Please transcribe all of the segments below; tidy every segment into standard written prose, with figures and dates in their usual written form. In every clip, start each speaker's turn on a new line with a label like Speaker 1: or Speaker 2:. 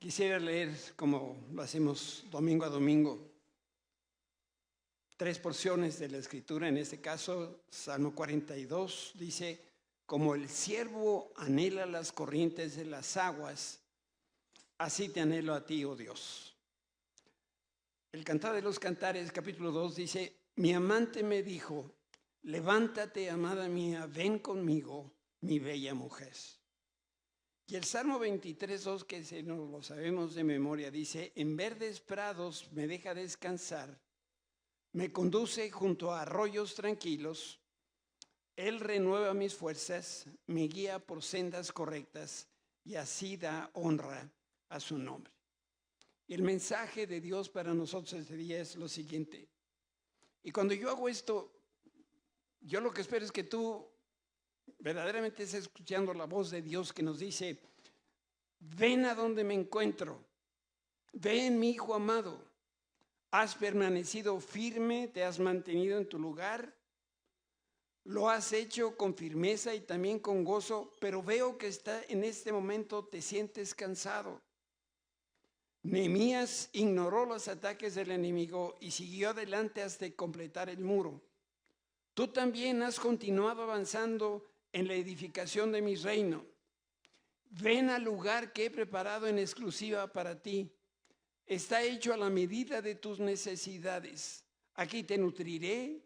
Speaker 1: Quisiera leer, como lo hacemos domingo a domingo, 3 porciones de la Escritura. En este caso, Salmo 42 dice: como el ciervo anhela las corrientes de las aguas, así te anhelo a ti, oh Dios. El Cantar de los Cantares, capítulo 2, dice: mi amante me dijo, levántate, amada mía, ven conmigo, mi bella mujer. Y el Salmo 23, 2, que nos lo sabemos de memoria, dice: en verdes prados me deja descansar, me conduce junto a arroyos tranquilos, Él renueva mis fuerzas, me guía por sendas correctas y así da honra a su nombre. Y el mensaje de Dios para nosotros este día es lo siguiente. Y cuando yo hago esto, yo lo que espero es que tú verdaderamente estés escuchando la voz de Dios que nos dice: ven a donde me encuentro, ven, mi hijo amado, has permanecido firme, te has mantenido en tu lugar, lo has hecho con firmeza y también con gozo, pero veo que en este momento te sientes cansado. Nehemías ignoró los ataques del enemigo y siguió adelante hasta completar el muro. Tú también has continuado avanzando en la edificación de mi reino. Ven al lugar que he preparado en exclusiva para ti. Está hecho a la medida de tus necesidades. Aquí te nutriré,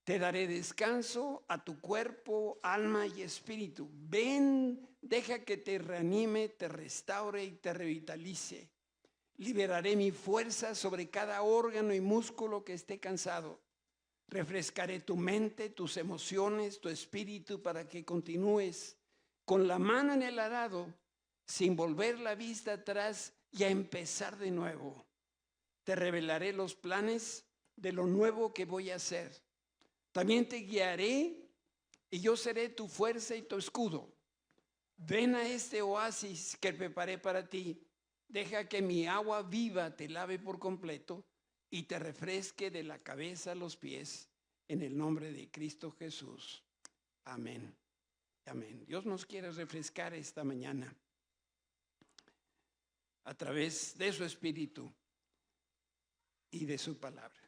Speaker 1: te daré descanso a tu cuerpo, alma y espíritu. Ven, deja que te reanime, te restaure y te revitalice. Liberaré mi fuerza sobre cada órgano y músculo que esté cansado. Refrescaré tu mente, tus emociones, tu espíritu para que continúes con la mano en el arado, sin volver la vista atrás y a empezar de nuevo. Te revelaré los planes de lo nuevo que voy a hacer. También te guiaré y yo seré tu fuerza y tu escudo. Ven a este oasis que preparé para ti. Deja que mi agua viva te lave por completo y te refresque de la cabeza a los pies, en el nombre de Cristo Jesús. Amén. Amén. Dios nos quiere refrescar esta mañana a través de su Espíritu y de su palabra.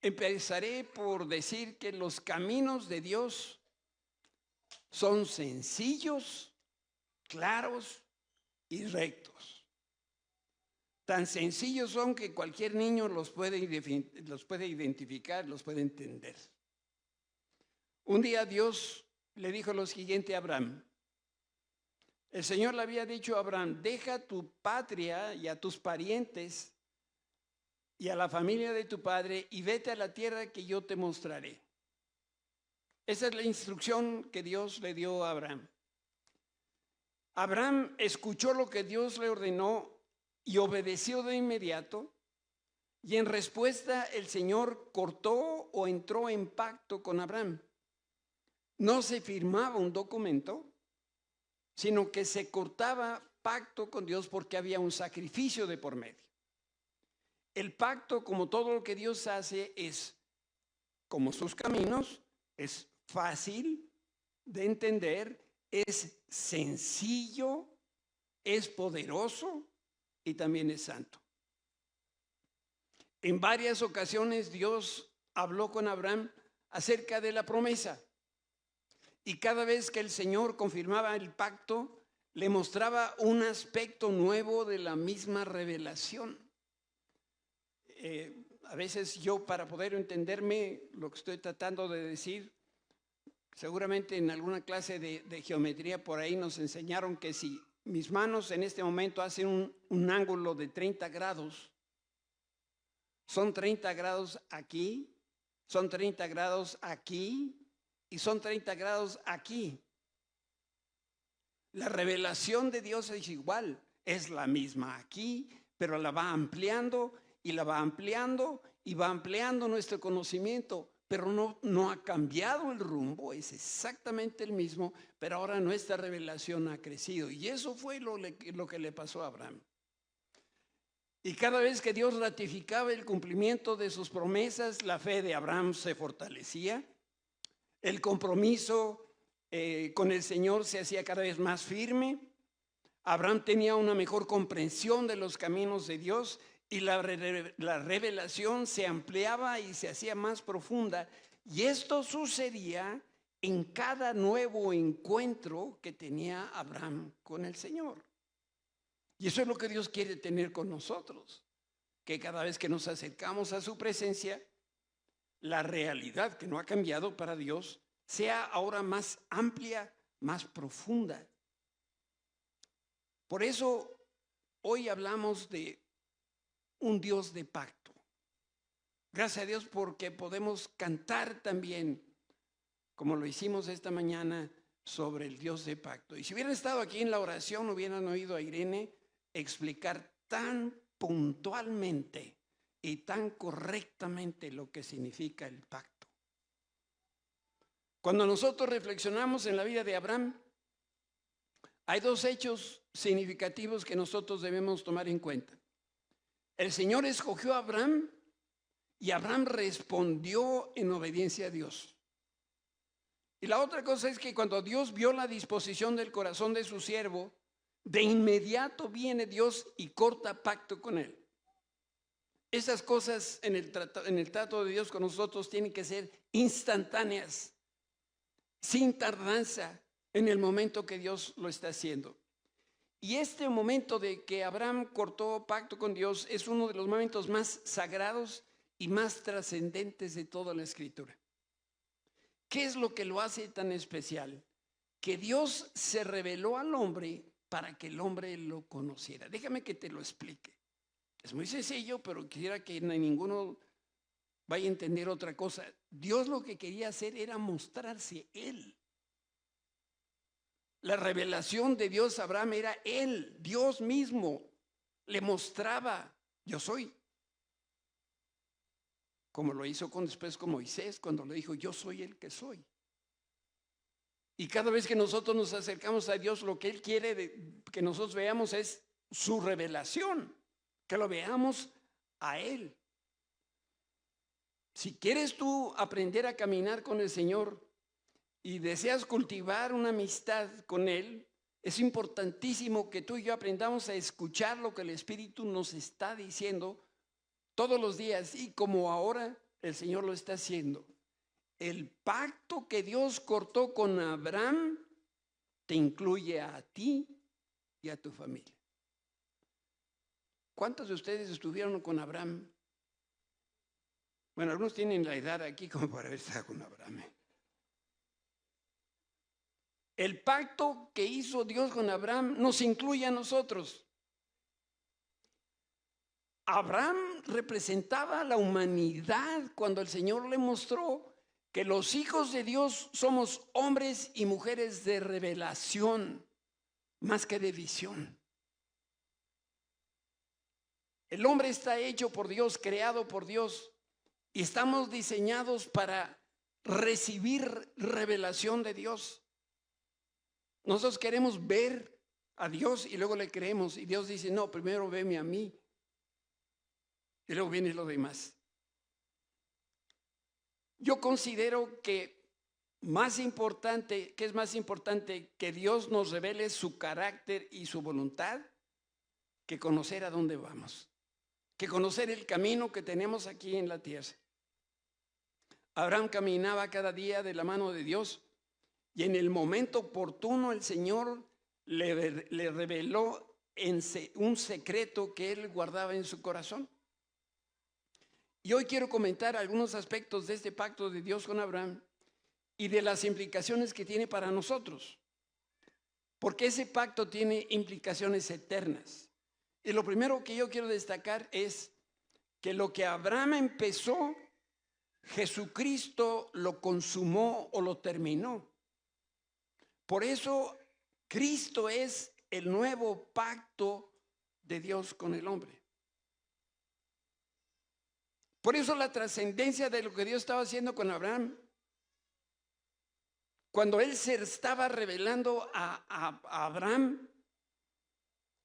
Speaker 1: Empezaré por decir que los caminos de Dios son sencillos, claros y rectos. Tan sencillos son que cualquier niño los puede identificar, los puede entender. Un día Dios le dijo lo siguiente a Abraham. El Señor le había dicho a Abraham: deja tu patria y a tus parientes y a la familia de tu padre y vete a la tierra que yo te mostraré. Esa es la instrucción que Dios le dio a Abraham. Abraham escuchó lo que Dios le ordenó y obedeció de inmediato, y en respuesta el Señor cortó o entró en pacto con Abraham. No se firmaba un documento, sino que se cortaba pacto con Dios porque había un sacrificio de por medio. El pacto, como todo lo que Dios hace, es como sus caminos, es fácil de entender, es sencillo, es poderoso y también es santo. En varias ocasiones Dios habló con Abraham acerca de la promesa. Y cada vez que el Señor confirmaba el pacto, le mostraba un aspecto nuevo de la misma revelación. A veces yo, para poder entenderme lo que estoy tratando de decir, seguramente en alguna clase de geometría por ahí nos enseñaron que si mis manos en este momento hacen un ángulo de 30 grados, son 30 grados aquí, son 30 grados aquí y son 30 grados aquí. La revelación de Dios es igual, es la misma aquí, pero la va ampliando y la va ampliando y va ampliando nuestro conocimiento, pero no ha cambiado el rumbo, es exactamente el mismo, pero ahora nuestra revelación ha crecido. Y eso fue lo que le pasó a Abraham. Y cada vez que Dios ratificaba el cumplimiento de sus promesas, la fe de Abraham se fortalecía, el compromiso con el Señor se hacía cada vez más firme. Abraham tenía una mejor comprensión de los caminos de Dios y la revelación se ampliaba y se hacía más profunda. Y esto sucedía en cada nuevo encuentro que tenía Abraham con el Señor. Y eso es lo que Dios quiere tener con nosotros, que cada vez que nos acercamos a su presencia, la realidad que no ha cambiado para Dios sea ahora más amplia, más profunda. Por eso hoy hablamos de un Dios de pacto. Gracias a Dios porque podemos cantar también, como lo hicimos esta mañana, sobre el Dios de pacto. Y si hubieran estado aquí en la oración, hubieran oído a Irene explicar tan puntualmente y tan correctamente lo que significa el pacto. Cuando nosotros reflexionamos en la vida de Abraham, hay dos hechos significativos que nosotros debemos tomar en cuenta. El Señor escogió a Abraham y Abraham respondió en obediencia a Dios. Y la otra cosa es que cuando Dios vio la disposición del corazón de su siervo, de inmediato viene Dios y corta pacto con él. Esas cosas en el trato de Dios con nosotros tienen que ser instantáneas, sin tardanza, en el momento que Dios lo está haciendo. Y este momento de que Abraham cortó pacto con Dios es uno de los momentos más sagrados y más trascendentes de toda la Escritura. ¿Qué es lo que lo hace tan especial? Que Dios se reveló al hombre para que el hombre lo conociera. Déjame que te lo explique. Es muy sencillo, pero quisiera que ninguno vaya a entender otra cosa. Dios lo que quería hacer era mostrarse Él. La revelación de Dios a Abraham era Él, Dios mismo, le mostraba, yo soy. Como lo hizo después con Moisés, cuando le dijo, yo soy el que soy. Y cada vez que nosotros nos acercamos a Dios, lo que Él quiere que nosotros veamos es su revelación, que lo veamos a Él. Si quieres tú aprender a caminar con el Señor y deseas cultivar una amistad con Él, es importantísimo que tú y yo aprendamos a escuchar lo que el Espíritu nos está diciendo todos los días y como ahora el Señor lo está haciendo. El pacto que Dios cortó con Abraham te incluye a ti y a tu familia. ¿Cuántos de ustedes estuvieron con Abraham? Bueno, algunos tienen la edad aquí como para haber estado con Abraham. El pacto que hizo Dios con Abraham nos incluye a nosotros. Abraham representaba a la humanidad cuando el Señor le mostró que los hijos de Dios somos hombres y mujeres de revelación, más que de visión. El hombre está hecho por Dios, creado por Dios, y estamos diseñados para recibir revelación de Dios. Nosotros queremos ver a Dios y luego le creemos, y Dios dice, no, primero veme a mí, y luego viene lo demás. Yo considero que es más importante que Dios nos revele su carácter y su voluntad que conocer a dónde vamos, que conocer el camino que tenemos aquí en la tierra. Abraham caminaba cada día de la mano de Dios y en el momento oportuno el Señor le reveló un secreto que él guardaba en su corazón. Y hoy quiero comentar algunos aspectos de este pacto de Dios con Abraham y de las implicaciones que tiene para nosotros. Porque ese pacto tiene implicaciones eternas. Y lo primero que yo quiero destacar es que lo que Abraham empezó, Jesucristo lo consumó o lo terminó. Por eso Cristo es el nuevo pacto de Dios con el hombre. Por eso la trascendencia de lo que Dios estaba haciendo con Abraham, cuando Él se estaba revelando a Abraham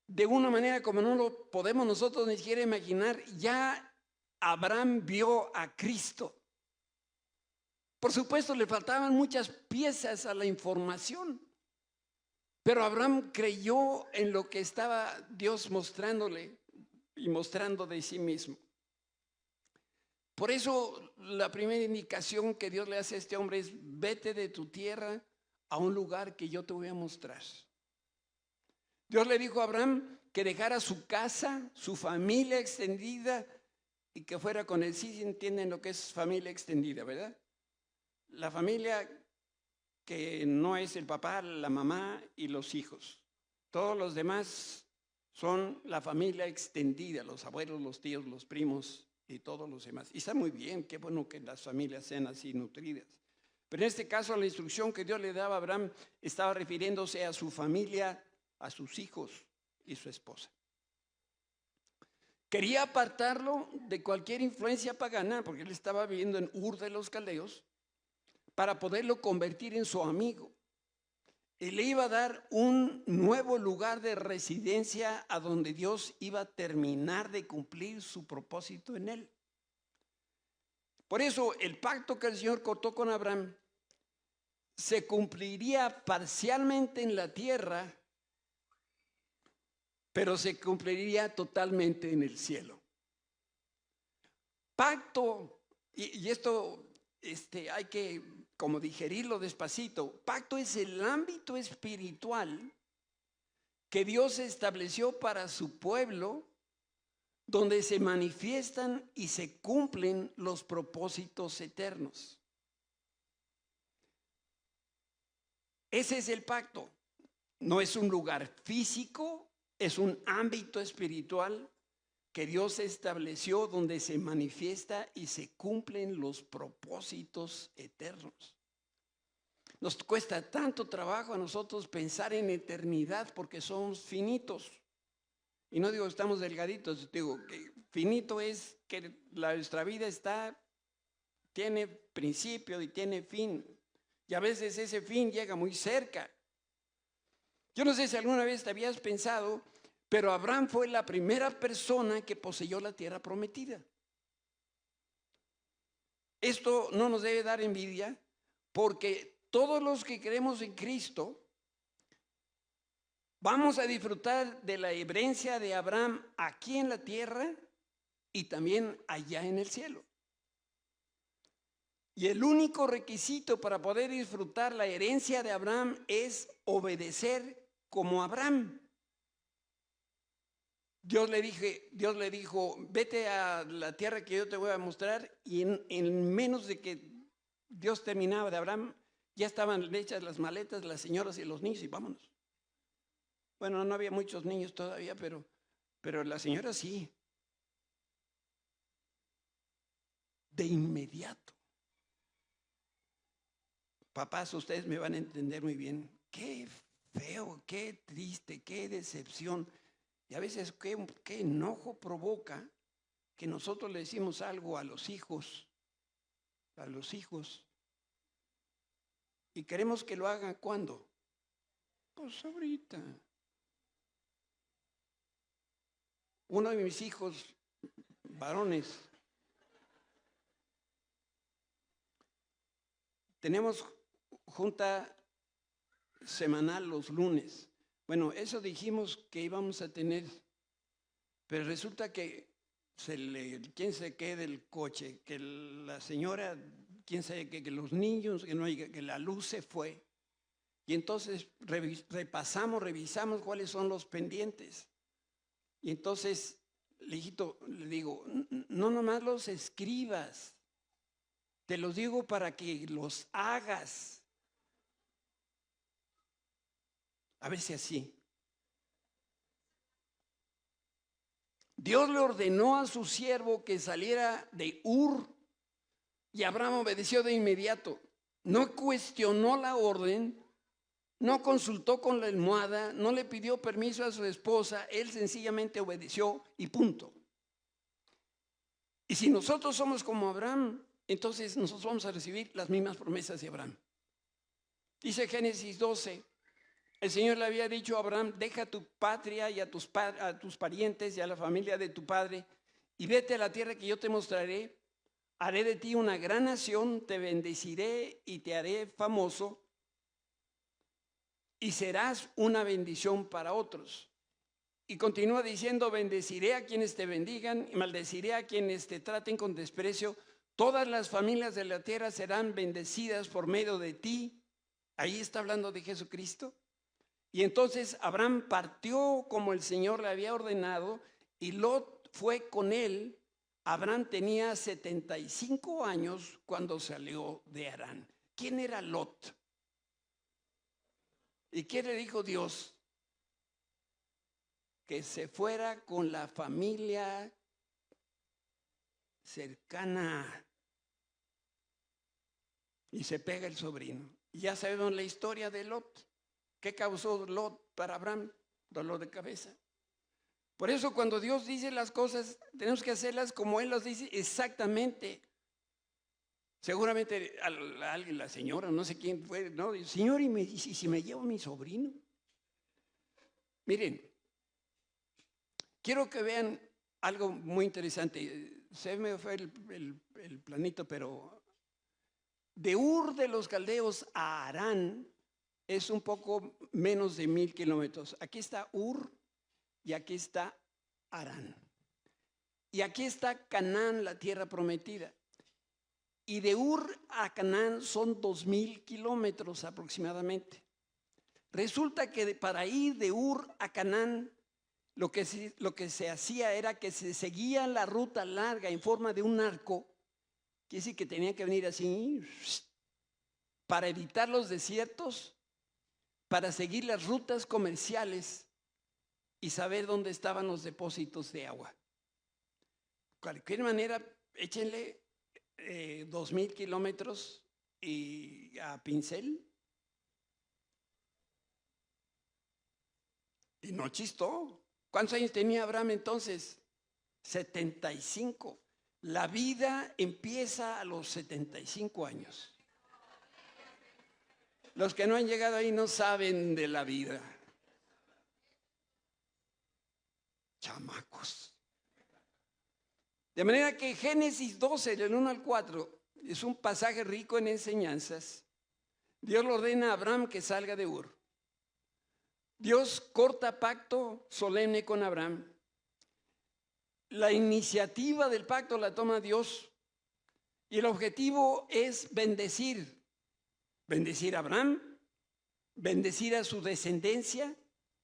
Speaker 1: de una manera como no lo podemos nosotros ni siquiera imaginar, ya Abraham vio a Cristo. Por supuesto, le faltaban muchas piezas a la información, pero Abraham creyó en lo que estaba Dios mostrándole y mostrando de sí mismo. Por eso la primera indicación que Dios le hace a este hombre es: vete de tu tierra a un lugar que yo te voy a mostrar. Dios le dijo a Abraham que dejara su casa, su familia extendida y que fuera con él. Sí entienden lo que es familia extendida, ¿verdad? La familia que no es el papá, la mamá y los hijos. Todos los demás son la familia extendida, los abuelos, los tíos, los primos y todos los demás. Y está muy bien, qué bueno que las familias sean así nutridas. Pero en este caso, la instrucción que Dios le daba a Abraham estaba refiriéndose a su familia, a sus hijos y su esposa. Quería apartarlo de cualquier influencia pagana, porque él estaba viviendo en Ur de los Caldeos, para poderlo convertir en su amigo. Y le iba a dar un nuevo lugar de residencia a donde Dios iba a terminar de cumplir su propósito en él. Por eso el pacto que el Señor cortó con Abraham se cumpliría parcialmente en la tierra, pero se cumpliría totalmente en el cielo. Pacto, y esto hay que como digerirlo despacito. Pacto es el ámbito espiritual que Dios estableció para su pueblo, donde se manifiestan y se cumplen los propósitos eternos. Ese es el pacto. No es un lugar físico, es un ámbito espiritual que Dios estableció donde se manifiesta y se cumplen los propósitos eternos. Nos cuesta tanto trabajo a nosotros pensar en eternidad porque somos finitos. Y no digo que estamos delgaditos, digo que finito es que nuestra vida tiene principio y tiene fin. Y a veces ese fin llega muy cerca. Yo no sé si alguna vez te habías pensado, pero Abraham fue la primera persona que poseyó la tierra prometida. Esto no nos debe dar envidia, porque todos los que creemos en Cristo vamos a disfrutar de la herencia de Abraham aquí en la tierra y también allá en el cielo. Y el único requisito para poder disfrutar la herencia de Abraham es obedecer como Abraham. Dios le dijo, vete a la tierra que yo te voy a mostrar, y en menos de que Dios terminaba de Abraham, ya estaban hechas las maletas, las señoras y los niños, y vámonos. Bueno, no había muchos niños todavía, pero la señora sí. De inmediato. Papás, ustedes me van a entender muy bien. Qué feo, qué triste, qué decepción. Y a veces qué enojo provoca que nosotros le decimos algo a los hijos, y queremos que lo hagan ¿cuándo? Pues ahorita. Uno de mis hijos varones, tenemos junta semanal los lunes. Bueno, eso dijimos que íbamos a tener, pero resulta que quién se quede el coche, que la señora, quién sabe que los niños, que la luz se fue. Y entonces revisamos cuáles son los pendientes. Y entonces, hijito, le digo, no nomás los escribas, te los digo para que los hagas. A veces así. Dios le ordenó a su siervo que saliera de Ur, y Abraham obedeció de inmediato. No cuestionó la orden, no consultó con la almohada, no le pidió permiso a su esposa, él sencillamente obedeció y punto. Y si nosotros somos como Abraham, entonces nosotros vamos a recibir las mismas promesas de Abraham. Dice Génesis 12, el Señor le había dicho a Abraham, deja tu patria y a tus parientes y a la familia de tu padre y vete a la tierra que yo te mostraré. haré de ti una gran nación, te bendeciré y te haré famoso, y serás una bendición para otros. Y continúa diciendo, bendeciré a quienes te bendigan y maldeciré a quienes te traten con desprecio. Todas las familias de la tierra serán bendecidas por medio de ti. Ahí está hablando de Jesucristo. Y entonces Abraham partió como el Señor le había ordenado y Lot fue con él. Abraham tenía 75 años cuando salió de Harán. ¿Quién era Lot? ¿Y qué le dijo Dios? Que se fuera con la familia cercana. Y se pega el sobrino. Y ya sabemos la historia de Lot. ¿Qué causó Lot para Abraham? Dolor de cabeza. Por eso cuando Dios dice las cosas, tenemos que hacerlas como Él las dice exactamente. Seguramente alguien, la señora, no sé quién fue, no, Señor, ¿y si me llevo a mi sobrino? Miren, quiero que vean algo muy interesante. Se me fue el planito, pero de Ur de los Caldeos a Harán es un poco menos de 1000 kilómetros. Aquí está Ur y aquí está Harán. Y aquí está Canaán, la tierra prometida. Y de Ur a Canaán son 2000 kilómetros aproximadamente. Resulta que para ir de Ur a Canaán, lo que se hacía era que se seguía la ruta larga en forma de un arco, quiere decir que tenía que venir así, para evitar los desiertos, para seguir las rutas comerciales y saber dónde estaban los depósitos de agua. De cualquier manera, échenle 2000 kilómetros y a pincel. Y no chistó. ¿Cuántos años tenía Abraham entonces? 75. La vida empieza a los 75 años. Los que no han llegado ahí no saben de la vida. Chamacos. De manera que Génesis 12, del 1 al 4, es un pasaje rico en enseñanzas. Dios le ordena a Abraham que salga de Ur. Dios corta pacto solemne con Abraham. La iniciativa del pacto la toma Dios y el objetivo es bendecir. Bendecir a Abraham, bendecir a su descendencia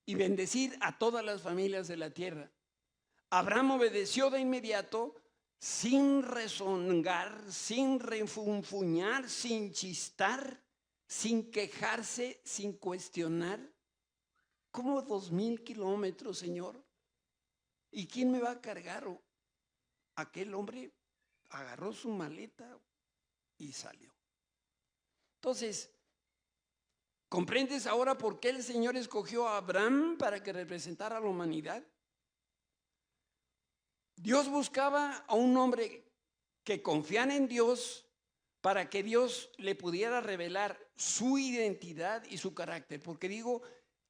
Speaker 1: y bendecir a todas las familias de la tierra. Abraham obedeció de inmediato, sin rezongar, sin refunfuñar, sin chistar, sin quejarse, sin cuestionar. ¿Cómo 2000 kilómetros, Señor? ¿Y quién me va a cargar? Aquel hombre agarró su maleta y salió. Entonces, ¿comprendes ahora por qué el Señor escogió a Abraham para que representara a la humanidad? Dios buscaba a un hombre que confiara en Dios para que Dios le pudiera revelar su identidad y su carácter. Porque digo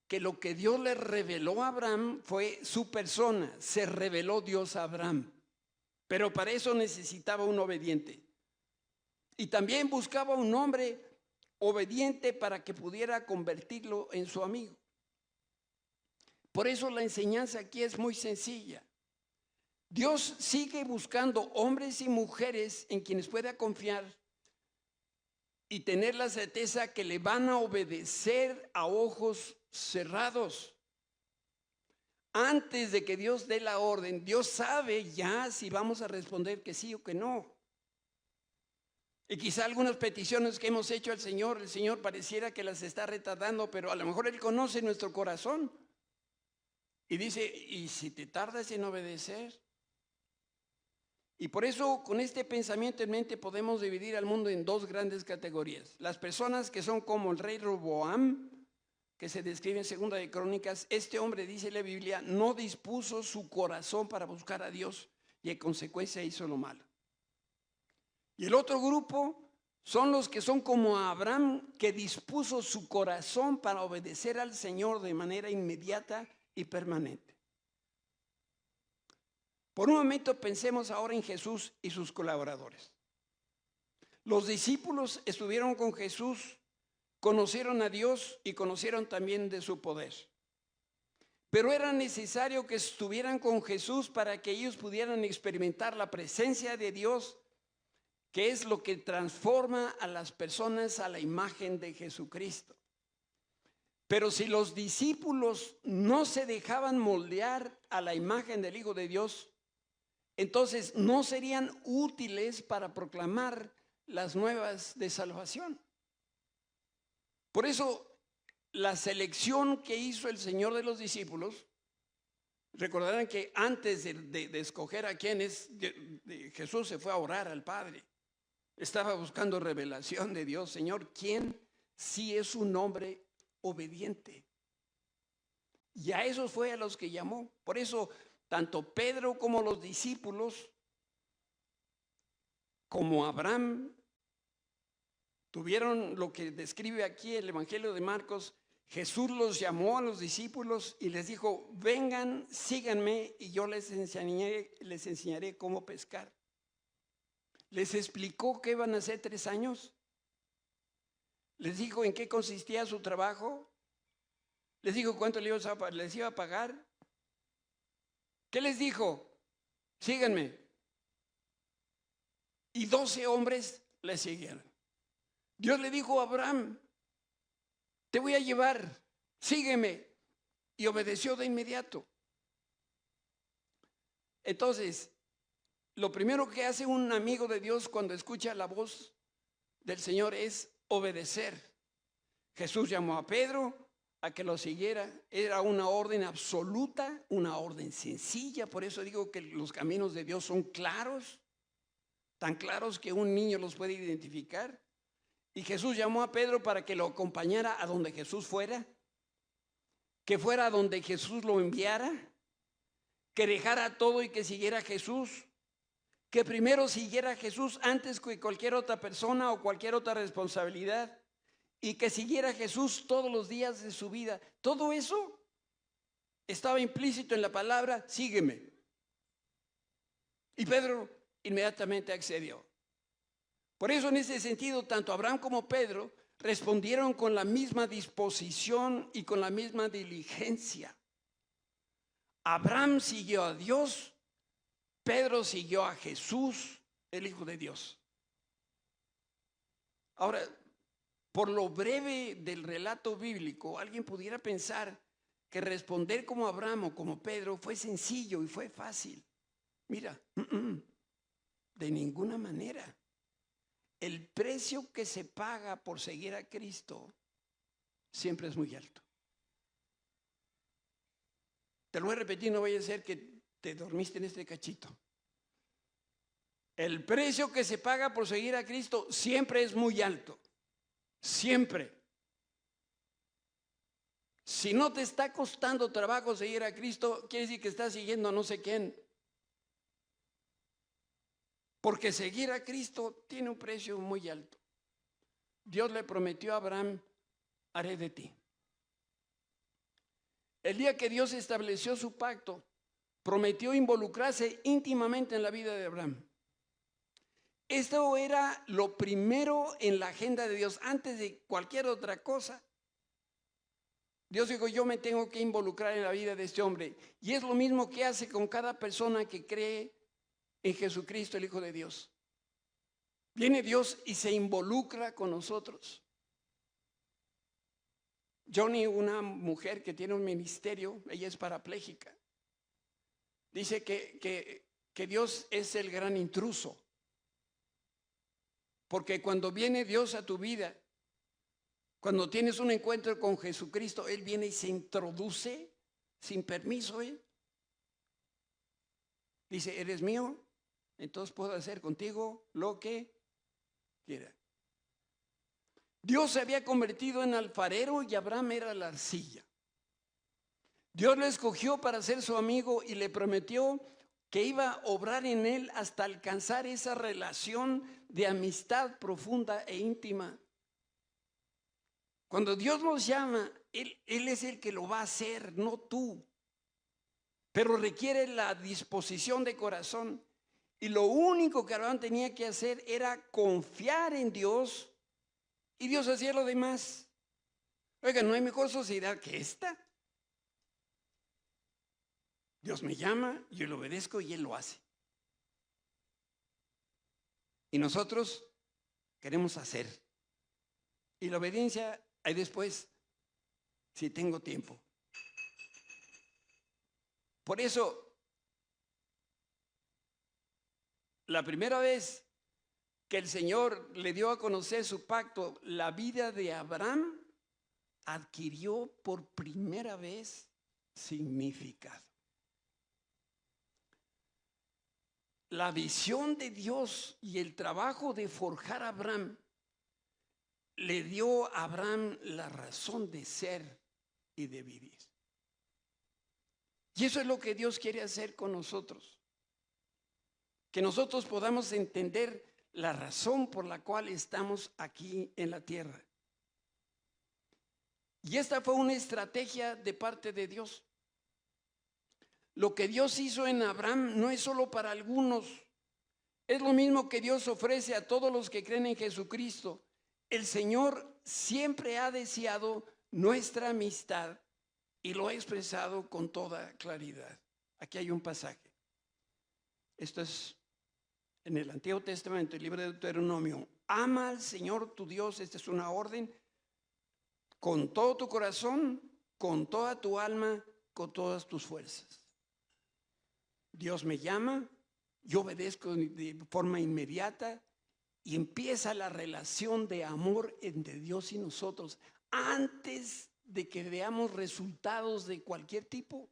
Speaker 1: que lo que Dios le reveló a Abraham fue su persona. Se reveló Dios a Abraham. Pero para eso necesitaba un obediente. Y también buscaba un hombre obediente para que pudiera convertirlo en su amigo. Por eso la enseñanza aquí es muy sencilla. Dios sigue buscando hombres y mujeres en quienes pueda confiar y tener la certeza que le van a obedecer a ojos cerrados. Antes de que Dios dé la orden, Dios sabe ya si vamos a responder que sí o que no. Y quizá algunas peticiones que hemos hecho al Señor, el Señor pareciera que las está retardando, pero a lo mejor Él conoce nuestro corazón. Y dice, ¿y si te tardas en obedecer? Y por eso con este pensamiento en mente podemos dividir al mundo en dos grandes categorías. Las personas que son como el rey Roboam, que se describe en 2 de Crónicas. Este hombre, dice la Biblia, no dispuso su corazón para buscar a Dios y en consecuencia hizo lo malo. Y el otro grupo son los que son como Abraham, que dispuso su corazón para obedecer al Señor de manera inmediata y permanente. Por un momento pensemos ahora en Jesús y sus colaboradores. Los discípulos estuvieron con Jesús, conocieron a Dios y conocieron también de su poder. Pero era necesario que estuvieran con Jesús para que ellos pudieran experimentar la presencia de Dios, que es lo que transforma a las personas a la imagen de Jesucristo. Pero si los discípulos no se dejaban moldear a la imagen del Hijo de Dios, entonces no serían útiles para proclamar las nuevas de salvación. Por eso, la selección que hizo el Señor de los discípulos, recordarán que antes de escoger a quienes, Jesús se fue a orar al Padre. Estaba buscando revelación de Dios. Señor, ¿quién sí es un hombre obediente? Y a esos fue a los que llamó. Por eso, tanto Pedro como los discípulos, como Abraham, tuvieron lo que describe aquí el Evangelio de Marcos. Jesús los llamó a los discípulos y les dijo: vengan, síganme y yo les enseñaré cómo pescar. Les explicó qué iban a hacer 3 años. Les dijo en qué consistía su trabajo. Les dijo cuánto les iba a pagar. ¿Qué les dijo? Síganme. Y 12 hombres le siguieron. Dios le dijo a Abraham: te voy a llevar, sígueme. Y obedeció de inmediato. Entonces, lo primero que hace un amigo de Dios cuando escucha la voz del Señor es obedecer. Jesús llamó a Pedro a que lo siguiera. Era una orden absoluta, una orden sencilla. Por eso digo que los caminos de Dios son claros, tan claros que un niño los puede identificar. Y Jesús llamó a Pedro para que lo acompañara a donde Jesús fuera, que fuera a donde Jesús lo enviara, que dejara todo y que siguiera a Jesús, que primero siguiera a Jesús antes que cualquier otra persona o cualquier otra responsabilidad, y que siguiera a Jesús todos los días de su vida. Todo eso estaba implícito en la palabra: sígueme. Y Pedro inmediatamente accedió. Por eso, en ese sentido, tanto Abraham como Pedro respondieron con la misma disposición y con la misma diligencia. Abraham siguió a Dios, Pedro siguió a Jesús, el Hijo de Dios. Ahora, por lo breve del relato bíblico, alguien pudiera pensar que responder como Abraham o como Pedro fue sencillo y fue fácil. Mira, de ninguna manera. El precio que se paga por seguir a Cristo siempre es muy alto. Te lo voy a repetir, no vaya a ser que te dormiste en este cachito. El precio que se paga por seguir a Cristo siempre es muy alto. Siempre. Si no te está costando trabajo seguir a Cristo, quiere decir que estás siguiendo a no sé quién. Porque seguir a Cristo tiene un precio muy alto. Dios le prometió a Abraham: haré de ti. El día que Dios estableció su pacto, prometió involucrarse íntimamente en la vida de Abraham. Esto era lo primero en la agenda de Dios, antes de cualquier otra cosa. Dios dijo: yo me tengo que involucrar en la vida de este hombre. Y es lo mismo que hace con cada persona que cree en Jesucristo, el Hijo de Dios. Viene Dios y se involucra con nosotros. Johnny, una mujer que tiene un ministerio, ella es parapléjica, dice que Dios es el gran intruso. Porque cuando viene Dios a tu vida, cuando tienes un encuentro con Jesucristo, Él viene y se introduce sin permiso. Dice: eres mío, entonces puedo hacer contigo lo que quiera. Dios se había convertido en alfarero y Abraham era la arcilla. Dios le escogió para ser su amigo y le prometió que iba a obrar en él hasta alcanzar esa relación de amistad profunda e íntima. Cuando Dios nos llama, Él es el que lo va a hacer, no tú. Pero requiere la disposición de corazón. Y lo único que Abraham tenía que hacer era confiar en Dios y Dios hacía lo demás. Oiga, no hay mejor sociedad que esta. Dios me llama, yo le obedezco y Él lo hace. Y nosotros queremos hacer. Y la obediencia hay después, si tengo tiempo. Por eso, la primera vez que el Señor le dio a conocer su pacto, la vida de Abraham adquirió por primera vez significado. La visión de Dios y el trabajo de forjar a Abraham le dio a Abraham la razón de ser y de vivir. Y eso es lo que Dios quiere hacer con nosotros. Que nosotros podamos entender la razón por la cual estamos aquí en la tierra. Y esta fue una estrategia de parte de Dios. Lo que Dios hizo en Abraham no es solo para algunos. Es lo mismo que Dios ofrece a todos los que creen en Jesucristo. El Señor siempre ha deseado nuestra amistad y lo ha expresado con toda claridad. Aquí hay un pasaje. Esto es en el Antiguo Testamento, el libro de Deuteronomio. Ama al Señor tu Dios, esta es una orden, con todo tu corazón, con toda tu alma, con todas tus fuerzas. Dios me llama, yo obedezco de forma inmediata y empieza la relación de amor entre Dios y nosotros antes de que veamos resultados de cualquier tipo.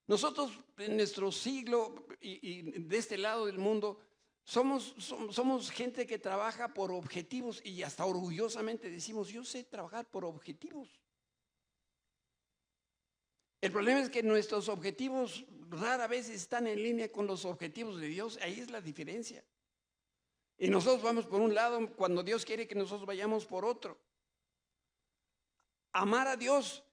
Speaker 1: Nosotros en nuestro siglo y de este lado del mundo somos gente que trabaja por objetivos y hasta orgullosamente decimos, yo sé trabajar por objetivos. El problema es que nuestros objetivos rara vez están en línea con los objetivos de Dios. Ahí es la diferencia. Y nosotros vamos por un lado cuando Dios quiere que nosotros vayamos por otro. Amar a Dios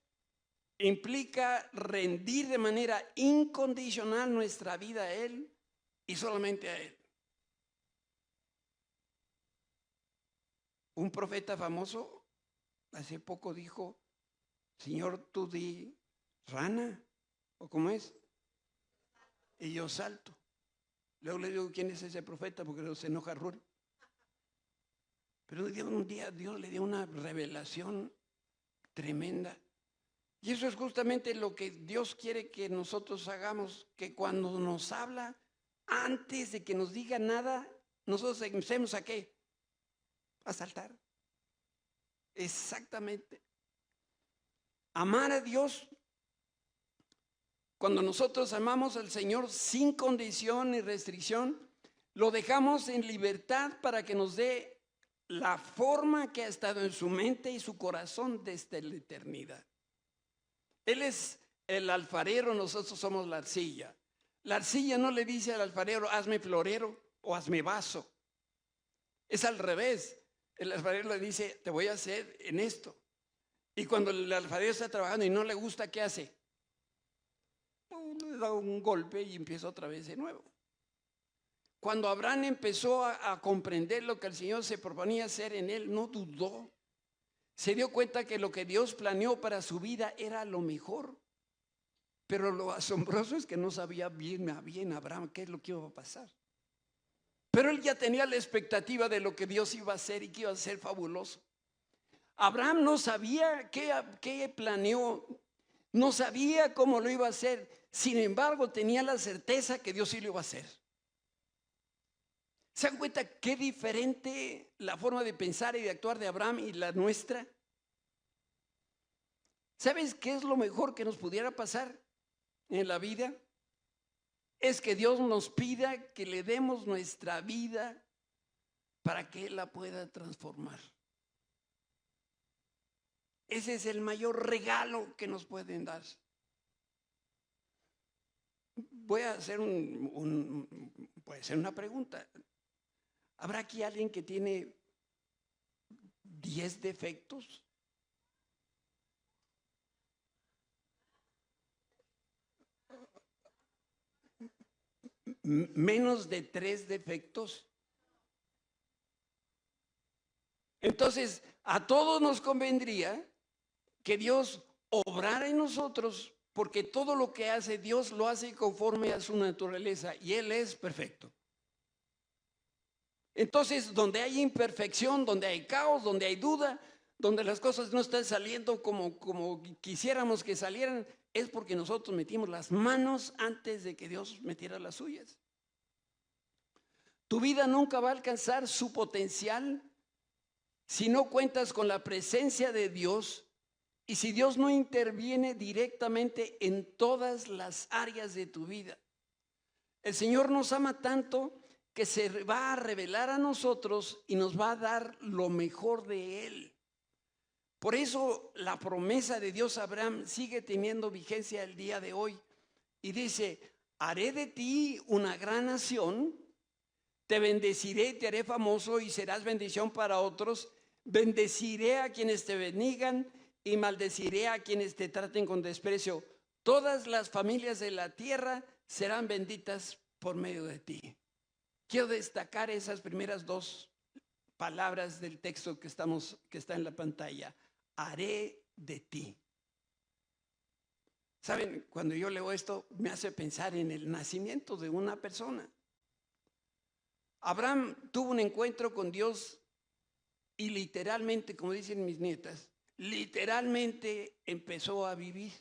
Speaker 1: implica rendir de manera incondicional nuestra vida a Él y solamente a Él. Un profeta famoso hace poco dijo, Señor, tú di rana, ¿o cómo es? Y yo salto. Luego le digo, ¿quién es ese profeta? Porque se enoja Ruri. Pero un día Dios le dio una revelación tremenda. Y eso es justamente lo que Dios quiere que nosotros hagamos, que cuando nos habla, antes de que nos diga nada, nosotros empecemos ¿a qué? A saltar. Exactamente. Amar a Dios. Cuando nosotros amamos al Señor sin condición ni restricción, lo dejamos en libertad para que nos dé la forma que ha estado en su mente y su corazón desde la eternidad. Él es el alfarero, nosotros somos la arcilla. La arcilla no le dice al alfarero, hazme florero o hazme vaso. Es al revés. El alfarero le dice, te voy a hacer en esto. Y cuando el alfarero está trabajando y no le gusta, ¿qué hace? Le da un golpe y empieza otra vez de nuevo. Cuando Abraham empezó a comprender lo que el Señor se proponía hacer en él, no dudó. Se dio cuenta que lo que Dios planeó para su vida era lo mejor. Pero lo asombroso es que no sabía bien Abraham qué es lo que iba a pasar. Pero él ya tenía la expectativa de lo que Dios iba a hacer y que iba a ser fabuloso. Abraham no sabía qué planeó, no sabía cómo lo iba a hacer. Sin embargo, tenía la certeza que Dios sí lo iba a hacer. ¿Se dan cuenta qué diferente la forma de pensar y de actuar de Abraham y la nuestra? ¿Sabes qué es lo mejor que nos pudiera pasar en la vida? Es que Dios nos pida que le demos nuestra vida para que Él la pueda transformar. Ese es el mayor regalo que nos pueden dar. Voy a hacer puede ser una pregunta. ¿Habrá aquí alguien que tiene 10 defectos? menos de 3 defectos. Entonces, a todos nos convendría que Dios obrara en nosotros, porque todo lo que hace Dios lo hace conforme a su naturaleza y Él es perfecto. Entonces, donde hay imperfección, donde hay caos, donde hay duda, donde las cosas no están saliendo como quisiéramos que salieran, es porque nosotros metimos las manos antes de que Dios metiera las suyas. Tu vida nunca va a alcanzar su potencial si no cuentas con la presencia de Dios y si Dios no interviene directamente en todas las áreas de tu vida. El Señor nos ama tanto que se va a revelar a nosotros y nos va a dar lo mejor de Él. Por eso la promesa de Dios a Abraham sigue teniendo vigencia el día de hoy. Y dice, haré de ti una gran nación, te bendeciré, te haré famoso y serás bendición para otros. Bendeciré a quienes te bendigan y maldeciré a quienes te traten con desprecio. Todas las familias de la tierra serán benditas por medio de ti. Quiero destacar esas primeras 2 palabras del texto que está en la pantalla. Haré de ti. ¿Saben? Cuando yo leo esto me hace pensar en el nacimiento de una persona. Abraham tuvo un encuentro con Dios y literalmente, como dicen mis nietas, literalmente empezó a vivir.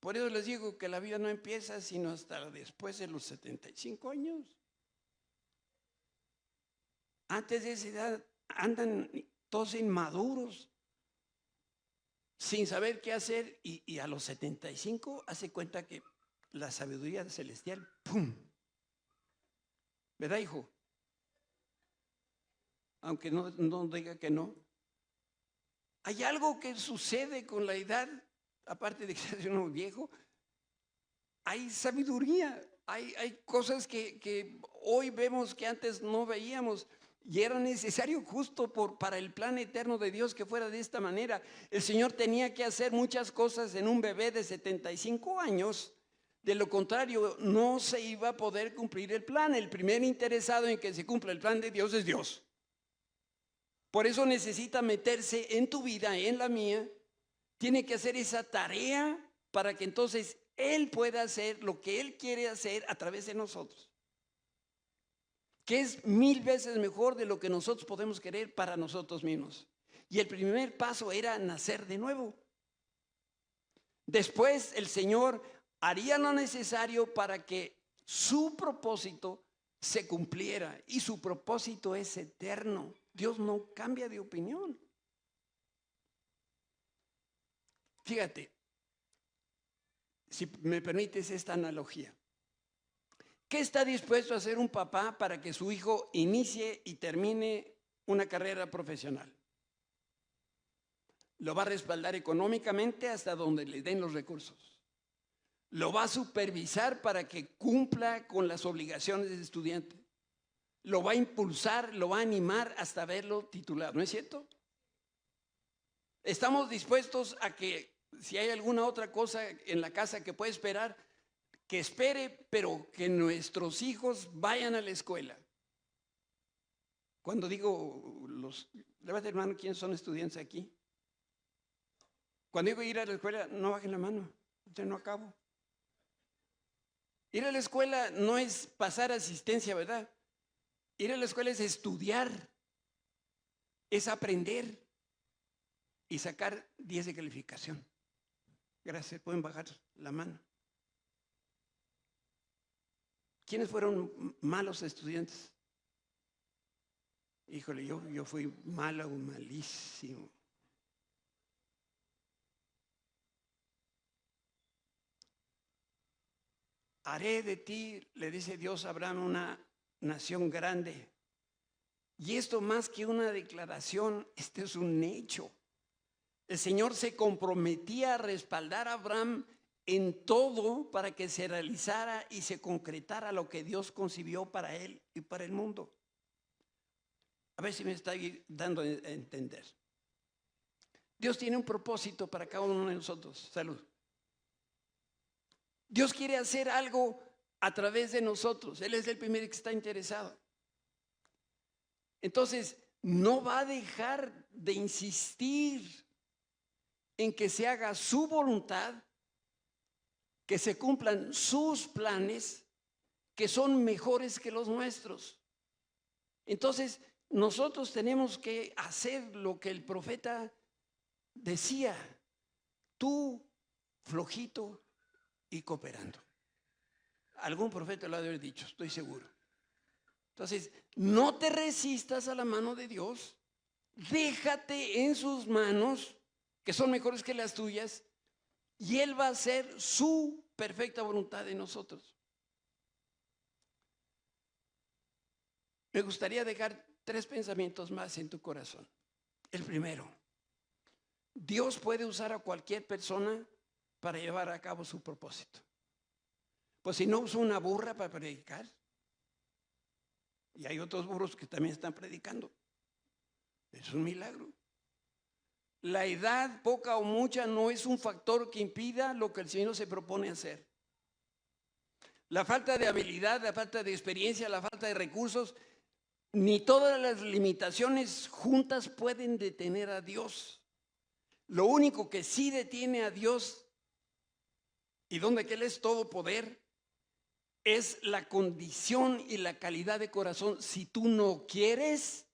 Speaker 1: Por eso les digo que la vida no empieza sino hasta después de los 75 años. Antes de esa edad andan todos inmaduros, sin saber qué hacer, y a los 75 hace cuenta que la sabiduría celestial, ¡pum! ¿Verdad, hijo? Aunque no diga que no. Hay algo que sucede con la edad, aparte de que se hace uno viejo. Hay sabiduría, hay cosas que hoy vemos que antes no veíamos. Y era necesario justo para el plan eterno de Dios que fuera de esta manera. El Señor tenía que hacer muchas cosas en un bebé de 75 años. De lo contrario, no se iba a poder cumplir el plan. El primer interesado en que se cumpla el plan de Dios es Dios. Por eso necesita meterse en tu vida, en la mía. Tiene que hacer esa tarea para que entonces Él pueda hacer lo que Él quiere hacer a través de nosotros, que es 1000 veces mejor de lo que nosotros podemos querer para nosotros mismos. Y el primer paso era nacer de nuevo. Después el Señor haría lo necesario para que su propósito se cumpliera. Y su propósito es eterno. Dios no cambia de opinión. Fíjate, si me permites esta analogía. ¿Qué está dispuesto a hacer un papá para que su hijo inicie y termine una carrera profesional? Lo va a respaldar económicamente hasta donde le den los recursos. Lo va a supervisar para que cumpla con las obligaciones del estudiante. Lo va a impulsar, lo va a animar hasta verlo titulado, ¿no es cierto? Estamos dispuestos a que si hay alguna otra cosa en la casa que puede esperar, que espere, pero que nuestros hijos vayan a la escuela. Cuando digo levante la mano, ¿quiénes son estudiantes aquí? Cuando digo ir a la escuela, no bajen la mano, yo no acabo. Ir a la escuela no es pasar asistencia, ¿verdad? Ir a la escuela es estudiar, es aprender y sacar 10 de calificación. Gracias, pueden bajar la mano. ¿Quiénes fueron malos estudiantes? Híjole, yo fui malo, malísimo. Haré de ti, le dice Dios a Abraham, una nación grande. Y esto más que una declaración, este es un hecho. El Señor se comprometía a respaldar a Abraham en todo para que se realizara y se concretara lo que Dios concibió para él y para el mundo. A ver si me está dando a entender. Dios tiene un propósito para cada uno de nosotros. Salud. Dios quiere hacer algo a través de nosotros. Él es el primero que está interesado. Entonces, no va a dejar de insistir en que se haga su voluntad, que se cumplan sus planes, que son mejores que los nuestros. Entonces, nosotros tenemos que hacer lo que el profeta decía: tú flojito y cooperando. Algún profeta lo ha de haber dicho, estoy seguro. Entonces, no te resistas a la mano de Dios, déjate en sus manos, que son mejores que las tuyas, y Él va a hacer su perfecta voluntad en nosotros. Me gustaría dejar 3 pensamientos más en tu corazón. El primero: Dios puede usar a cualquier persona para llevar a cabo su propósito. Pues si no usó una burra para predicar, y hay otros burros que también están predicando, es un milagro. La edad, poca o mucha, no es un factor que impida lo que el Señor se propone hacer. La falta de habilidad, la falta de experiencia, la falta de recursos, ni todas las limitaciones juntas pueden detener a Dios. Lo único que sí detiene a Dios, y donde que Él es todo poder, es la condición y la calidad de corazón. Si tú no quieres,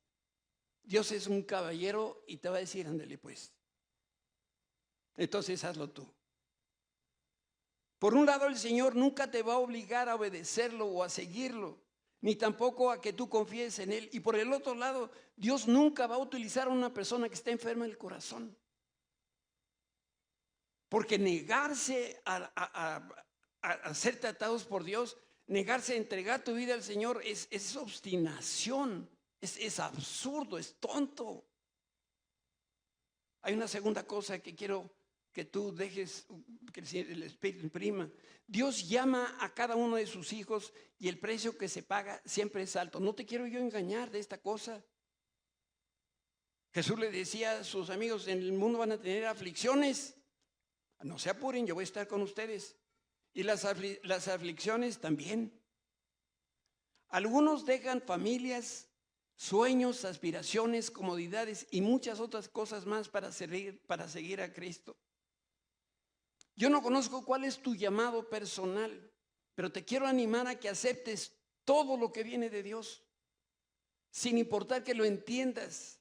Speaker 1: Dios es un caballero y te va a decir: ándale pues. Entonces hazlo tú. Por un lado, el Señor nunca te va a obligar a obedecerlo o a seguirlo, ni tampoco a que tú confíes en Él. Y por el otro lado, Dios nunca va a utilizar a una persona que está enferma del corazón. Porque negarse a ser tratados por Dios, negarse a entregar tu vida al Señor es obstinación, es absurdo, es tonto. Hay una segunda cosa que quiero que tú dejes, que el Espíritu imprima. Dios llama a cada uno de sus hijos y el precio que se paga siempre es alto. No te quiero yo engañar de esta cosa. Jesús le decía a sus amigos: en el mundo van a tener aflicciones. No se apuren, yo voy a estar con ustedes. Y las aflicciones también. Algunos dejan familias, sueños, aspiraciones, comodidades y muchas otras cosas más para seguir a Cristo. Yo no conozco cuál es tu llamado personal, pero te quiero animar a que aceptes todo lo que viene de Dios, sin importar que lo entiendas.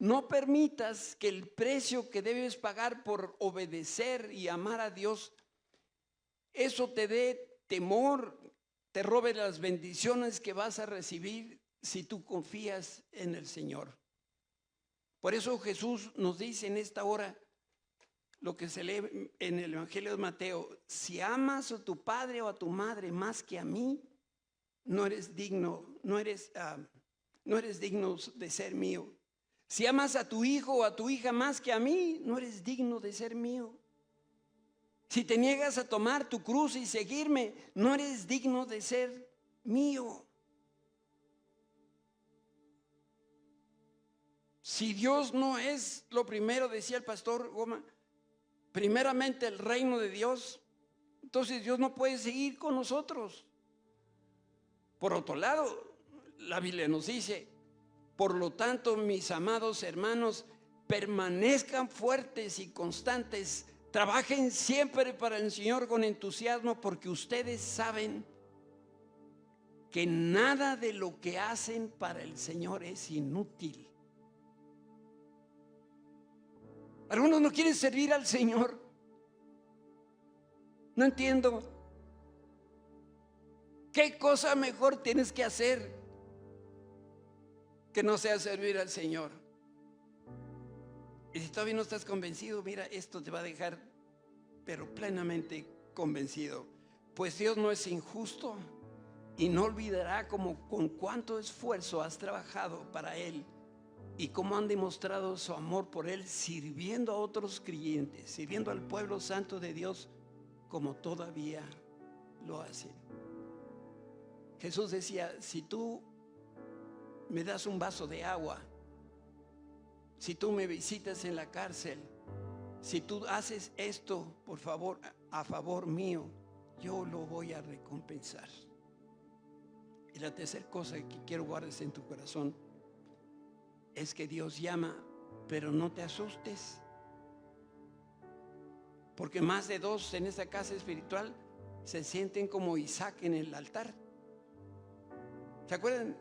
Speaker 1: No permitas que el precio que debes pagar por obedecer y amar a Dios, eso te dé temor, te robe las bendiciones que vas a recibir si tú confías en el Señor. Por eso Jesús nos dice en esta hora, lo que se lee en el Evangelio de Mateo: si amas a tu padre o a tu madre más que a mí, no eres digno de ser mío. Si amas a tu hijo o a tu hija más que a mí, no eres digno de ser mío. Si te niegas a tomar tu cruz y seguirme, no eres digno de ser mío. Si Dios no es lo primero, decía el pastor Goma, primeramente el reino de Dios, entonces Dios no puede seguir con nosotros. Por otro lado, la Biblia nos dice: por lo tanto, mis amados hermanos, permanezcan fuertes y constantes, trabajen siempre para el Señor con entusiasmo, porque ustedes saben que nada de lo que hacen para el Señor es inútil. Algunos no quieren servir al Señor. No entiendo. ¿Qué cosa mejor tienes que hacer que no sea servir al Señor? Y si todavía no estás convencido, mira, esto te va a dejar pero plenamente convencido. Pues Dios no es injusto y no olvidará con cuánto esfuerzo has trabajado para Él y cómo han demostrado su amor por Él, sirviendo a otros creyentes, sirviendo al pueblo santo de Dios, como todavía lo hacen. Jesús decía: si tú me das un vaso de agua, si tú me visitas en la cárcel, si tú haces esto, por favor, a favor mío, yo lo voy a recompensar. Y la tercera cosa que quiero guardes en tu corazón es que Dios llama, pero no te asustes. Porque más de dos en esta casa espiritual se sienten como Isaac en el altar. ¿Se acuerdan?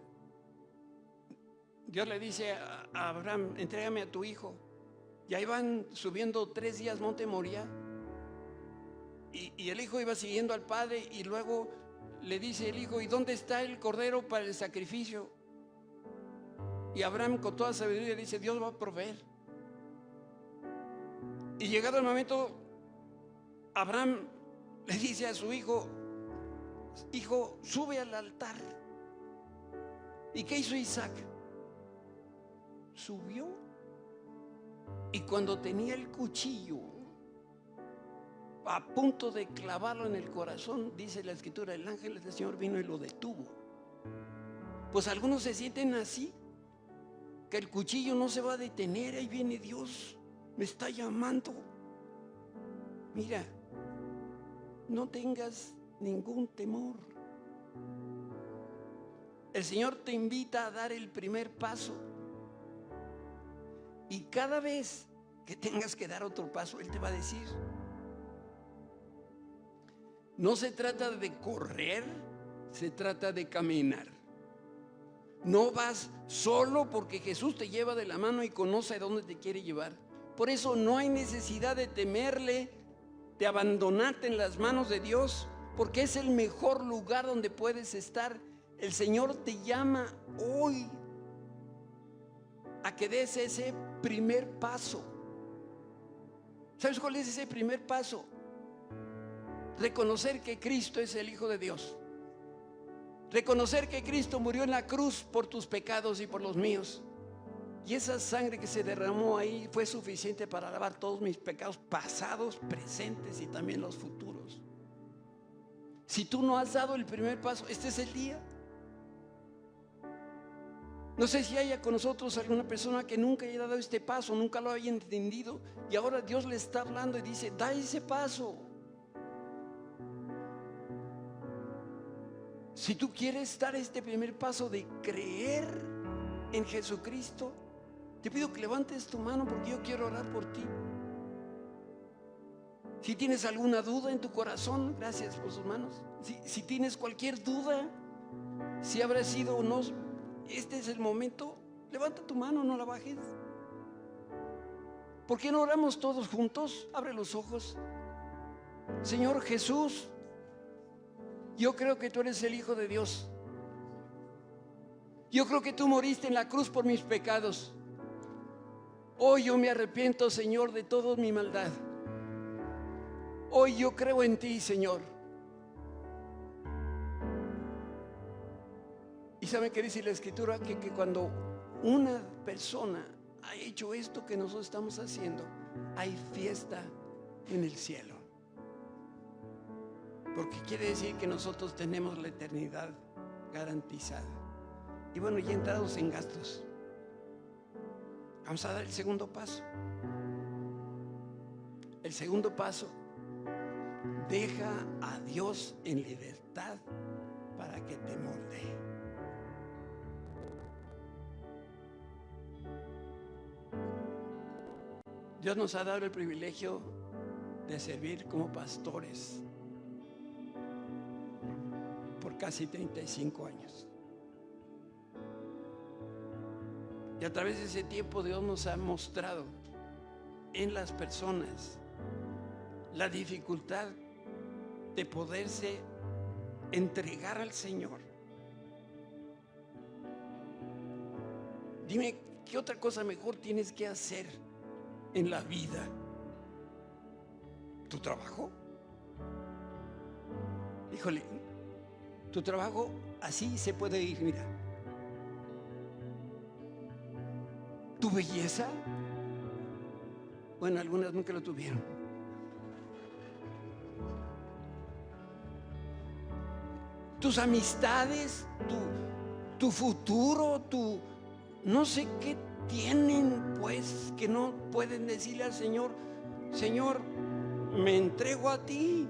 Speaker 1: Dios le dice a Abraham, entrégame a tu hijo. Y ahí van subiendo 3 días monte Moría. Y el hijo iba siguiendo al padre, y luego le dice el hijo, ¿y dónde está el cordero para el sacrificio? Y Abraham con toda sabiduría dice, Dios va a proveer. Y llegado el momento, Abraham le dice a su hijo, hijo, sube al altar. ¿Y qué hizo Isaac? Subió, y cuando tenía el cuchillo a punto de clavarlo en el corazón, dice la escritura, el ángel del Señor vino y lo detuvo. Pues algunos se sienten así, que el cuchillo no se va a detener, ahí viene Dios, me está llamando. Mira, no tengas ningún temor. El Señor te invita a dar el primer paso, y cada vez que tengas que dar otro paso, Él te va a decir. No se trata de correr, se trata de caminar. No vas solo porque Jesús te lleva de la mano y conoce a dónde te quiere llevar. Por eso no hay necesidad de temerle, de abandonarte en las manos de Dios, porque es el mejor lugar donde puedes estar. El Señor te llama hoy a que des ese primer paso. ¿Sabes cuál es ese primer paso? Reconocer que Cristo es el Hijo de Dios. Reconocer que Cristo murió en la cruz por tus pecados y por los míos. Y esa sangre que se derramó ahí fue suficiente para lavar todos mis pecados pasados, presentes y también los futuros. Si tú no has dado el primer paso, este es el día. No sé si haya con nosotros alguna persona que nunca haya dado este paso, nunca lo haya entendido, y ahora Dios le está hablando y dice, da ese paso. Si tú quieres dar este primer paso de creer en Jesucristo, te pido que levantes tu mano, porque yo quiero orar por ti. Si tienes alguna duda en tu corazón, gracias por sus manos. Si tienes cualquier duda, si habrá sido o no, este es el momento. Levanta tu mano, no la bajes. ¿Por qué no oramos todos juntos? Abre los ojos. Señor Jesús, yo creo que tú eres el Hijo de Dios. Yo creo que tú moriste en la cruz por mis pecados. Hoy yo me arrepiento, Señor, de toda mi maldad. Hoy yo creo en ti, Señor. Y ¿saben qué dice la Escritura? Que cuando una persona ha hecho esto que nosotros estamos haciendo, hay fiesta en el cielo. Porque quiere decir que nosotros tenemos la eternidad garantizada. Y bueno, ya entrados en gastos, vamos a dar el segundo paso. El segundo paso: deja a Dios en libertad para que te moldee. Dios nos ha dado el privilegio de servir como pastores por casi 35 años. Y a través de ese tiempo Dios nos ha mostrado en las personas la dificultad de poderse entregar al Señor. Dime, ¿qué otra cosa mejor tienes que hacer en la vida? ¿Tu trabajo? Híjole, tu trabajo así se puede ir, mira. ¿Tu belleza? Bueno, algunas nunca lo tuvieron. Tus amistades, tu futuro, no sé qué tienen, pues, que no pueden decirle al Señor: Señor, me entrego a ti.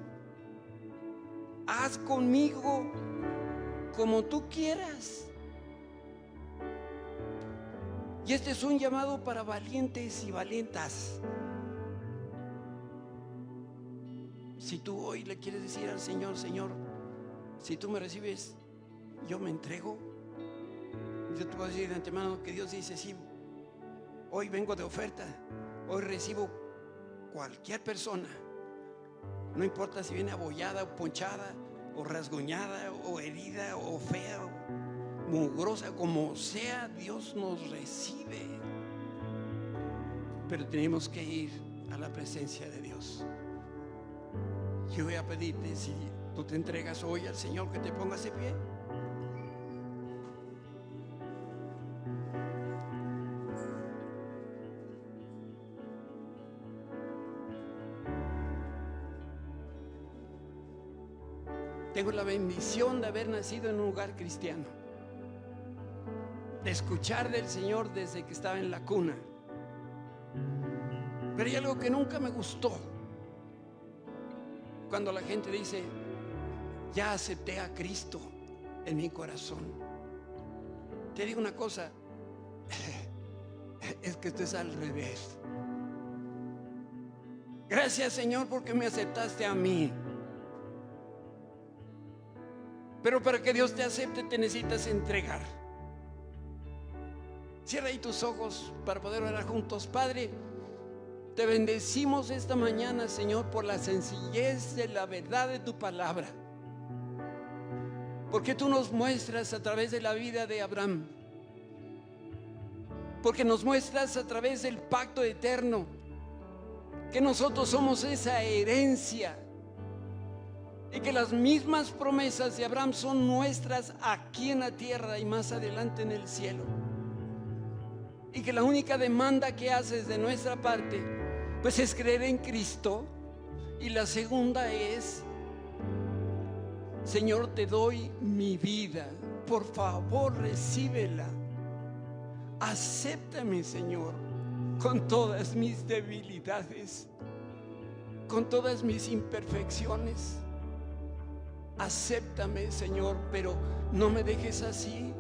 Speaker 1: haz conmigo como tú quieras. Y este es un llamado para valientes y valientas. Si tú hoy le quieres decir al Señor: Señor, si tú me recibes, yo me entrego. Yo te puedo decir de antemano que Dios dice: sí, hoy vengo de oferta, hoy recibo cualquier persona, no importa si viene abollada o ponchada o rasguñada o herida o fea o mugrosa, como sea, Dios nos recibe. Pero tenemos que ir a la presencia de Dios. Yo voy a pedirte, si tú te entregas hoy al Señor, que te pongas de pie. Tengo la bendición de haber nacido en un hogar cristiano, de escuchar del Señor desde que estaba en la cuna. Pero hay algo que nunca me gustó: cuando la gente dice: ya acepté a Cristo en mi corazón. Te digo una cosa, es que esto es al revés. Gracias, Señor, porque me aceptaste a mí. Pero para que Dios te acepte, te necesitas entregar. Cierra ahí tus ojos para poder orar juntos. Padre, te bendecimos esta mañana, Señor, por la sencillez de la verdad de tu palabra. Porque tú nos muestras a través de la vida de Abraham. Porque nos muestras a través del pacto eterno que nosotros somos esa herencia. Y que las mismas promesas de Abraham son nuestras aquí en la tierra y más adelante en el cielo. Y que la única demanda que haces de nuestra parte, pues, es creer en Cristo. Y la segunda es: Señor, te doy mi vida, por favor recíbela. Acéptame, Señor, con todas mis debilidades, con todas mis imperfecciones. Acéptame, Señor, pero no me dejes así.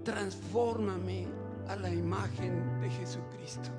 Speaker 1: Transfórmame a la imagen de Jesucristo.